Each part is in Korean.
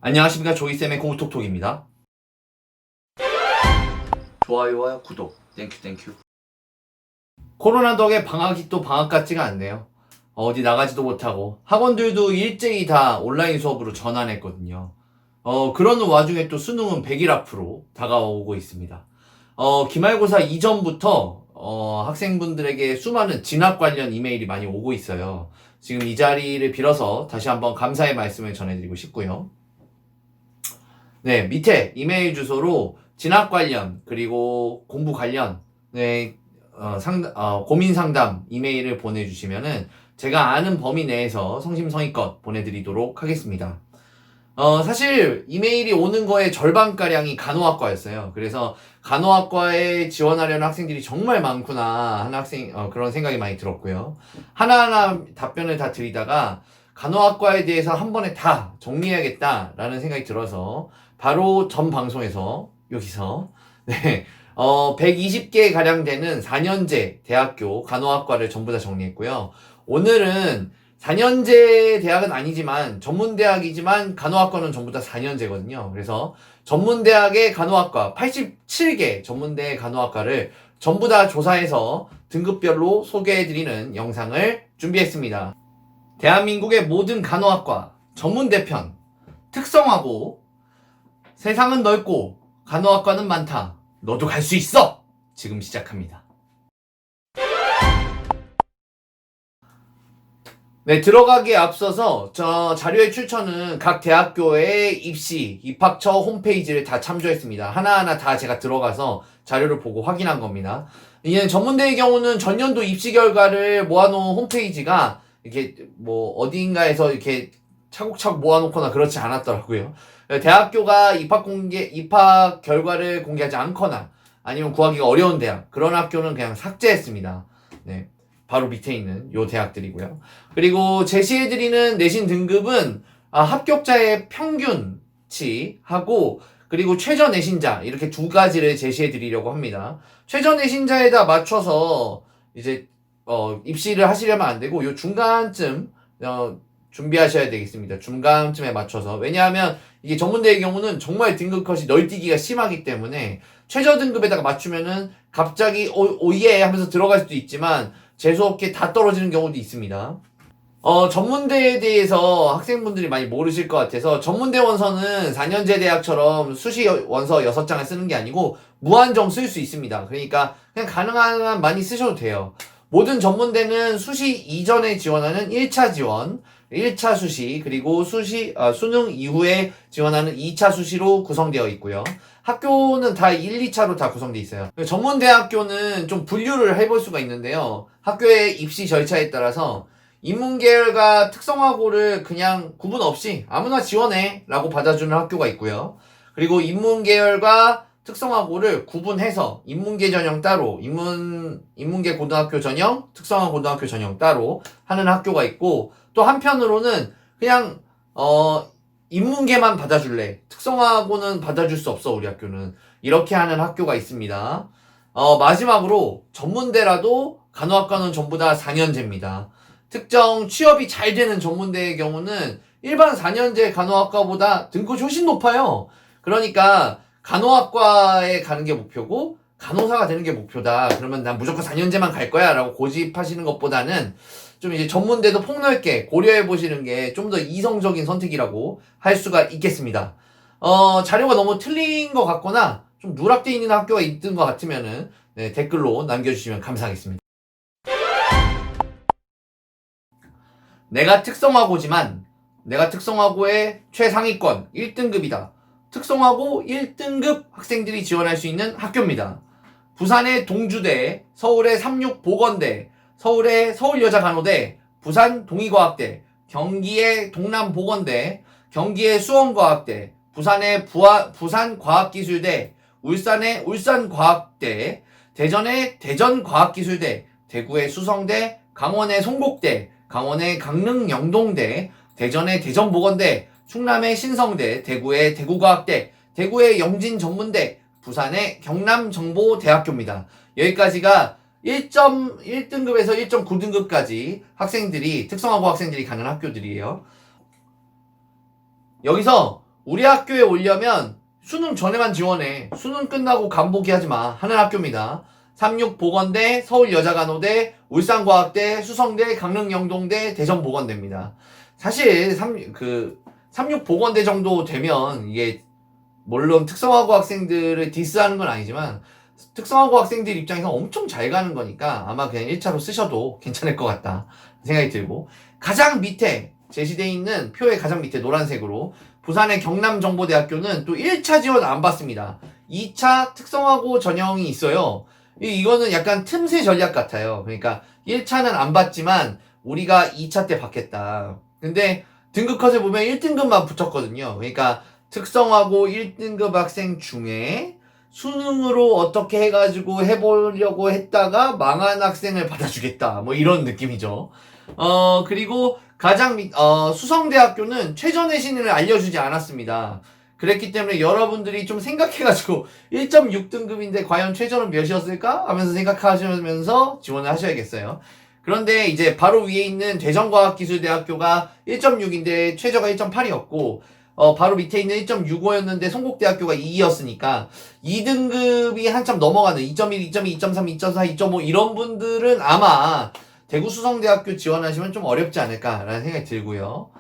안녕하십니까, 조이쌤의 고우톡톡입니다. 좋아요와 구독 땡큐. 코로나 덕에 방학이 또 방학 같지가 않네요. 어디 나가지도 못하고 학원들도 일제히 다 온라인 수업으로 전환했거든요. 그러는 와중에 또 수능은 100일 앞으로 다가오고 있습니다. 기말고사 이전부터 학생분들에게 수많은 진학 관련 이메일이 많이 오고 있어요. 지금 이 자리를 빌어서 다시 한번 감사의 말씀을 전해드리고 싶고요. 네, 밑에 이메일 주소로 진학 관련 그리고 공부 관련 고민 상담 이메일을 보내주시면은 제가 아는 범위 내에서 성심성의껏 보내드리도록 하겠습니다. 사실 이메일이 오는 거의 절반가량이 간호학과였어요. 그래서 간호학과에 지원하려는 학생들이 정말 많구나 하는 그런 생각이 많이 들었고요. 하나하나 답변을 다 드리다가 간호학과에 대해서 한 번에 다 정리해야겠다라는 생각이 들어서 바로 전 방송에서 여기서 120개 가량 되는 4년제 대학교 간호학과를 전부 다 정리했고요. 오늘은 4년제 대학은 아니지만 전문대학이지만 간호학과는 전부 다 4년제거든요. 그래서 전문대학의 간호학과 87개 전문대 간호학과를 전부 다 조사해서 등급별로 소개해드리는 영상을 준비했습니다. 대한민국의 모든 간호학과 전문대편 특성화고 세상은 넓고 간호학과는 많다. 너도 갈 수 있어! 지금 시작합니다. 네, 들어가기에 앞서서 저 자료의 출처는 각 대학교의 입학처 홈페이지를 다 참조했습니다. 하나하나 다 제가 들어가서 자료를 보고 확인한 겁니다. 이제 전문대의 경우는 전년도 입시 결과를 모아놓은 홈페이지가 이렇게 뭐 어디인가에서 이렇게 차곡차곡 모아놓거나 그렇지 않았더라고요. 대학교가 입학 결과를 공개하지 않거나 아니면 구하기가 어려운 대학, 그런 학교는 그냥 삭제했습니다. 네. 바로 밑에 있는 요 대학들이고요. 그리고 제시해드리는 내신 등급은 합격자의 평균치하고 그리고 최저 내신자 이렇게 두 가지를 제시해드리려고 합니다. 최저 내신자에다 맞춰서 이제 입시를 하시려면 안 되고 요 중간쯤 준비하셔야 되겠습니다. 중간쯤에 맞춰서. 왜냐하면 이게 전문대의 경우는 정말 등급 컷이 널뛰기가 심하기 때문에 최저 등급에다가 맞추면은 갑자기 오예 하면서 들어갈 수도 있지만 재수없게 다 떨어지는 경우도 있습니다. 전문대에 대해서 학생분들이 많이 모르실 것 같아서 전문대 원서는 4년제 대학처럼 수시 원서 6장을 쓰는 게 아니고 무한정 쓸 수 있습니다. 그러니까 그냥 가능한 한 많이 쓰셔도 돼요. 모든 전문대는 수시 이전에 지원하는 1차 지원, 1차 수시, 그리고 수능 이후에 지원하는 2차 수시로 구성되어 있고요. 학교는 다 1, 2차로 다 구성되어 있어요. 전문대학교는 좀 분류를 해볼 수가 있는데요. 학교의 입시 절차에 따라서 인문계열과 특성화고를 그냥 구분 없이 아무나 지원해 라고 받아주는 학교가 있고요. 그리고 인문계열과 특성화고를 구분해서 인문계 전형 따로, 인문계 고등학교 전형, 특성화 고등학교 전형 따로 하는 학교가 있고, 또 한편으로는 그냥 인문계만 받아줄래, 특성화고는 받아줄 수 없어 우리 학교는, 이렇게 하는 학교가 있습니다. 마지막으로 전문대라도 간호학과는 전부 다 4년제입니다. 특정 취업이 잘 되는 전문대의 경우는 일반 4년제 간호학과보다 등급이 훨씬 높아요. 그러니까 간호학과에 가는 게 목표고 간호사가 되는 게 목표다. 그러면 난 무조건 4년제만 갈 거야 라고 고집하시는 것보다는 좀 이제 전문대도 폭넓게 고려해 보시는 게 좀 더 이성적인 선택이라고 할 수가 있겠습니다. 자료가 너무 틀린 것 같거나 좀 누락되어 있는 학교가 있는 것 같으면은 댓글로 남겨주시면 감사하겠습니다. 내가 특성화고의 최상위권 1등급이다. 특성화고 1등급 학생들이 지원할 수 있는 학교입니다. 부산의 동주대, 서울의 삼육보건대, 서울의 서울여자간호대, 부산 동의과학대, 경기의 동남보건대, 경기의 수원과학대, 부산의 부산과학기술대, 울산의 울산과학대, 대전의 대전과학기술대, 대구의 수성대, 강원의 송곡대, 강원의 강릉영동대, 대전의 대전보건대, 충남의 신성대, 대구의 대구과학대, 대구의 영진전문대, 부산의 경남정보대학교입니다. 여기까지가 1.1등급에서 1.9등급까지 특성화고 학생들이 가는 학교들이에요. 여기서 우리 학교에 오려면 수능 전에만 지원해. 수능 끝나고 간보기 하지 마. 하는 학교입니다. 삼육보건대, 서울여자간호대, 울산과학대, 수성대, 강릉영동대, 대전보건대입니다. 사실 삼육보건대 정도 되면 이게 물론 특성화고 학생들을 디스하는 건 아니지만 특성화고 학생들 입장에서 엄청 잘 가는 거니까 아마 그냥 1차로 쓰셔도 괜찮을 것 같다 생각이 들고, 가장 밑에 제시되어 있는 표의 가장 밑에 노란색으로 부산의 경남정보대학교는 또 1차 지원 안 받습니다. 2차 특성화고 전형이 있어요. 이거는 약간 틈새 전략 같아요. 그러니까 1차는 안 받지만 우리가 2차 때 받겠다. 근데 등급컷을 보면 1등급만 붙였거든요. 그러니까 특성화고 1등급 학생 중에 수능으로 어떻게 해가지고 해보려고 했다가 망한 학생을 받아주겠다. 뭐 이런 느낌이죠. 그리고 가장 수성대학교는 최저내신을 알려주지 않았습니다. 그랬기 때문에 여러분들이 좀 생각해가지고 1.6등급인데 과연 최저는 몇이었을까? 하면서 생각하시면서 지원을 하셔야겠어요. 그런데 이제 바로 위에 있는 대전과학기술대학교가 1.6인데 최저가 1.8이었고, 바로 밑에 있는 1.65였는데 성곡대학교가 2였으니까 2등급이 한참 넘어가는 2.1, 2.2, 2.3, 2.4, 2.5 이런 분들은 아마 대구 수성대학교 지원하시면 좀 어렵지 않을까라는 생각이 들고요.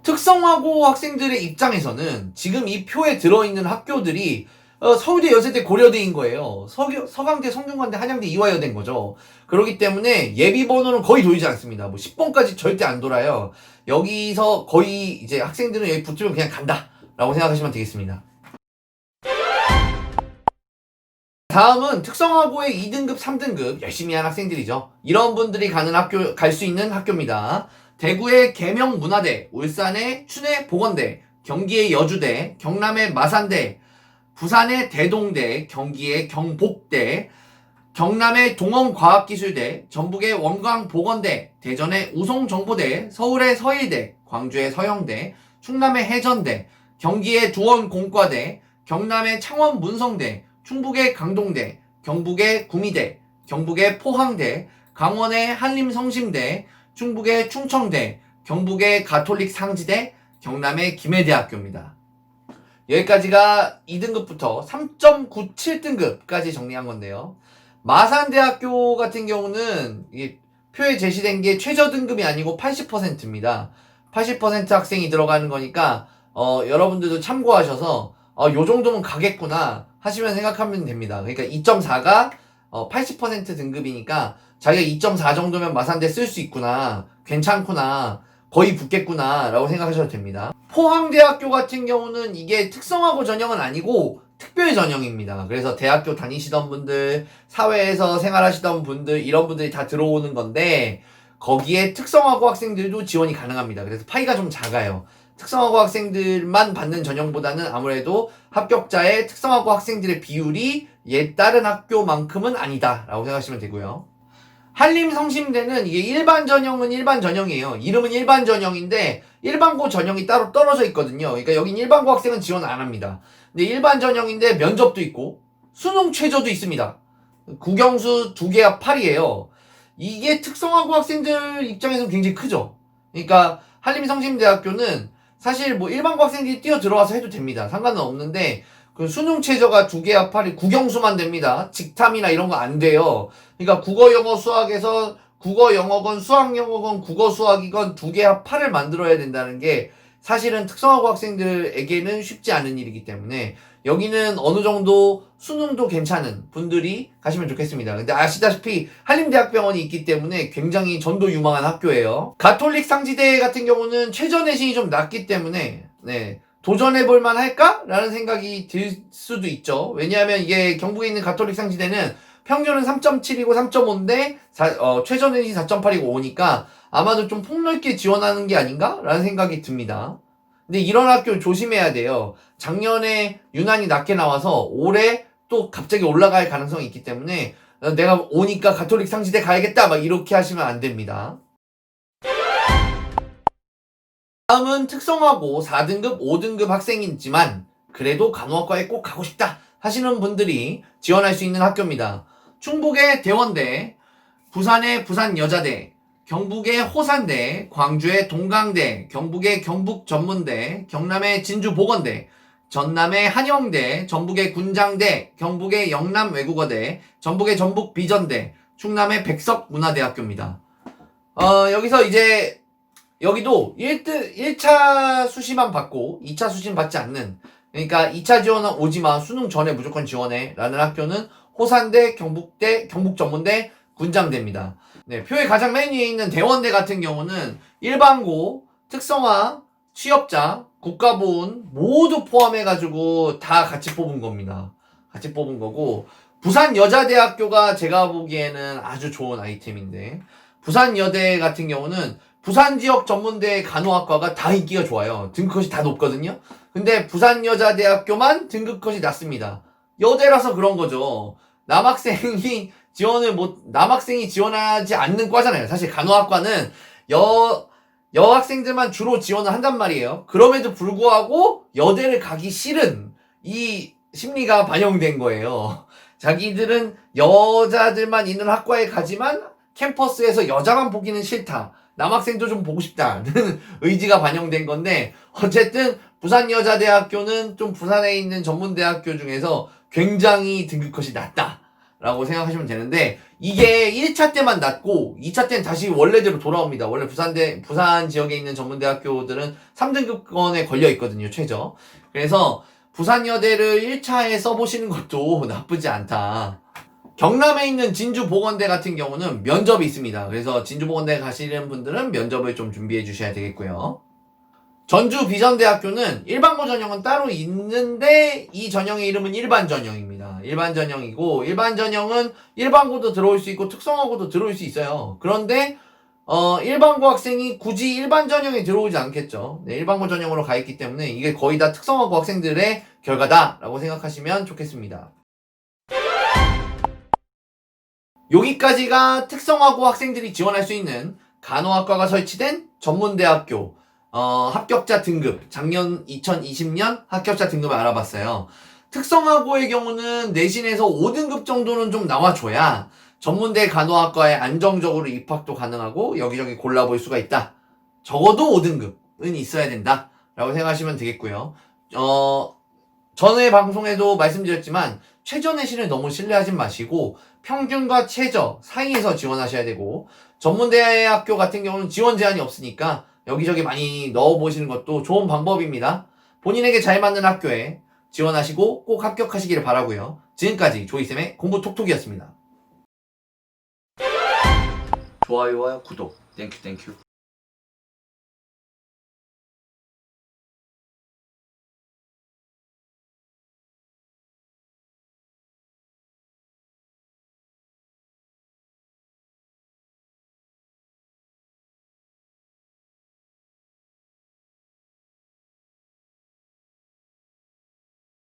특성화고 학생들의 입장에서는 지금 이 표에 들어있는 학교들이 서울대, 여세대, 고려대인 거예요. 서강대, 성균관대, 한양대, 이화여대인 거죠. 그렇기 때문에 예비 번호는 거의 돌지 않습니다. 뭐 10번까지 절대 안 돌아요. 여기서 거의 이제 학생들은 여기 붙으면 그냥 간다 라고 생각하시면 되겠습니다. 다음은 특성화고의 2등급, 3등급 열심히 한 학생들이죠. 이런 분들이 가는 학교, 갈 수 있는 학교입니다. 대구의 계명문화대, 울산의 춘해보건대, 경기의 여주대, 경남의 마산대, 부산의 대동대, 경기의 경복대, 경남의 동원과학기술대, 전북의 원광보건대, 대전의 우송정보대, 서울의 서일대, 광주의 서영대, 충남의 해전대, 경기의 두원공과대, 경남의 창원문성대, 충북의 강동대, 경북의 구미대, 경북의 포항대, 강원의 한림성심대, 충북의 충청대, 경북의 가톨릭 상지대, 경남의 김해대학교입니다. 여기까지가 2등급부터 3.97등급까지 정리한 건데요. 마산대학교 같은 경우는 이게 표에 제시된 게 최저 등급이 아니고 80%입니다. 80% 학생이 들어가는 거니까 여러분들도 참고하셔서 요 정도면 가겠구나 하시면 생각하면 됩니다. 그러니까 2.4가 80% 등급이니까 자기가 2.4 정도면 마산대 쓸 수 있구나, 괜찮구나, 거의 붙겠구나 라고 생각하셔도 됩니다. 포항대학교 같은 경우는 이게 특성화고 전형은 아니고 특별 전형입니다. 그래서 대학교 다니시던 분들, 사회에서 생활하시던 분들, 이런 분들이 다 들어오는 건데 거기에 특성화고 학생들도 지원이 가능합니다. 그래서 파이가 좀 작아요. 특성화고 학생들만 받는 전형보다는 아무래도 합격자의 특성화고 학생들의 비율이 다른 학교만큼은 아니다 라고 생각하시면 되고요. 한림성심대는 이게 일반 전형은 일반 전형이에요. 이름은 일반 전형인데 일반고 전형이 따로 떨어져 있거든요. 그러니까 여긴 일반고 학생은 지원 안 합니다. 근데 일반 전형인데 면접도 있고 수능 최저도 있습니다. 국영수 2개합 8이에요. 이게 특성화고 학생들 입장에서는 굉장히 크죠. 그러니까 한림성심대학교는 사실 뭐 일반고 학생들이 뛰어 들어와서 해도 됩니다. 상관은 없는데 그 수능 최저가 2개합 8이 국영수만 됩니다. 직탐이나 이런 거 안 돼요. 그러니까 국어, 영어, 수학에서 국어, 영어건, 수학, 영어건, 국어, 수학이건 2개합 8을 만들어야 된다는 게 사실은 특성화고 학생들에게는 쉽지 않은 일이기 때문에 여기는 어느 정도 수능도 괜찮은 분들이 가시면 좋겠습니다. 근데 아시다시피 한림대학병원이 있기 때문에 굉장히 전도 유망한 학교예요. 가톨릭 상지대 같은 경우는 최저 내신이 좀 낮기 때문에 도전해볼 만할까? 라는 생각이 들 수도 있죠. 왜냐하면 이게 경북에 있는 가톨릭 상지대는 평균은 3.7이고 3.5인데 최저 내신이 4.8이고 5니까 아마도 좀 폭넓게 지원하는 게 아닌가? 라는 생각이 듭니다. 근데 이런 학교 조심해야 돼요. 작년에 유난히 낮게 나와서 올해 또 갑자기 올라갈 가능성이 있기 때문에 내가 오니까 가톨릭 상지대 가야겠다 막 이렇게 하시면 안 됩니다. 다음은 특성화고 4등급, 5등급 학생이지만 그래도 간호학과에 꼭 가고 싶다 하시는 분들이 지원할 수 있는 학교입니다. 충북의 대원대, 부산의 부산여자대, 경북의 호산대, 광주의 동강대, 경북의 경북전문대, 경남의 진주보건대, 전남의 한영대, 전북의 군장대, 경북의 영남외국어대, 전북의 전북비전대, 충남의 백석문화대학교입니다. 여기서 이제 여기도 1차 수시만 받고 2차 수시는 받지 않는, 그러니까 2차 지원은 오지마, 수능 전에 무조건 지원해 라는 학교는 호산대, 경북대, 경북전문대, 군장대입니다. 네, 표의 가장 맨 위에 있는 대원대 같은 경우는 일반고, 특성화, 취업자, 국가보훈 모두 포함해가지고 다 같이 뽑은 겁니다. 같이 뽑은 거고, 부산여자대학교가 제가 보기에는 아주 좋은 아이템인데, 부산여대 같은 경우는 부산지역 전문대 간호학과가 다 인기가 좋아요. 등급컷이 다 높거든요. 근데 부산여자대학교만 등급컷이 낮습니다. 여대라서 그런 거죠. 남학생이 지원하지 않는 과잖아요. 사실 간호학과는 여학생들만 주로 지원을 한단 말이에요. 그럼에도 불구하고 여대를 가기 싫은 이 심리가 반영된 거예요. 자기들은 여자들만 있는 학과에 가지만 캠퍼스에서 여자만 보기는 싫다. 남학생도 좀 보고 싶다는 의지가 반영된 건데, 어쨌든 부산여자대학교는 좀 부산에 있는 전문대학교 중에서 굉장히 등급컷이 낮다 라고 생각하시면 되는데, 이게 1차 때만 낮고 2차 때는 다시 원래대로 돌아옵니다. 원래 부산 지역에 있는 전문대학교들은 3등급권에 걸려 있거든요, 최저. 그래서 부산여대를 1차에 써보시는 것도 나쁘지 않다. 경남에 있는 진주보건대 같은 경우는 면접이 있습니다. 그래서 진주보건대 가시는 분들은 면접을 좀 준비해 주셔야 되겠고요. 전주비전대학교는 일반고 전형은 따로 있는데 이 전형의 이름은 일반전형입니다. 일반전형이고, 일반전형은 일반고도 들어올 수 있고 특성화고도 들어올 수 있어요. 그런데 일반고 학생이 굳이 일반전형에 들어오지 않겠죠. 네, 일반고 전형으로 가 있기 때문에 이게 거의 다 특성화고 학생들의 결과다라고 생각하시면 좋겠습니다. 여기까지가 특성화고 학생들이 지원할 수 있는 간호학과가 설치된 전문대학교 합격자 등급, 작년 2020년 합격자 등급을 알아봤어요. 특성화고의 경우는 내신에서 5등급 정도는 좀 나와줘야 전문대 간호학과에 안정적으로 입학도 가능하고 여기저기 골라볼 수가 있다. 적어도 5등급은 있어야 된다 라고 생각하시면 되겠고요. 전에 방송에도 말씀드렸지만 최저 내신을 너무 신뢰하지 마시고 평균과 최저 사이에서 지원하셔야 되고, 전문대학교 같은 경우는 지원 제한이 없으니까 여기저기 많이 넣어보시는 것도 좋은 방법입니다. 본인에게 잘 맞는 학교에 지원하시고 꼭 합격하시기를 바라고요. 지금까지 조이쌤의 공부 톡톡이었습니다. 좋아요와 구독 땡큐.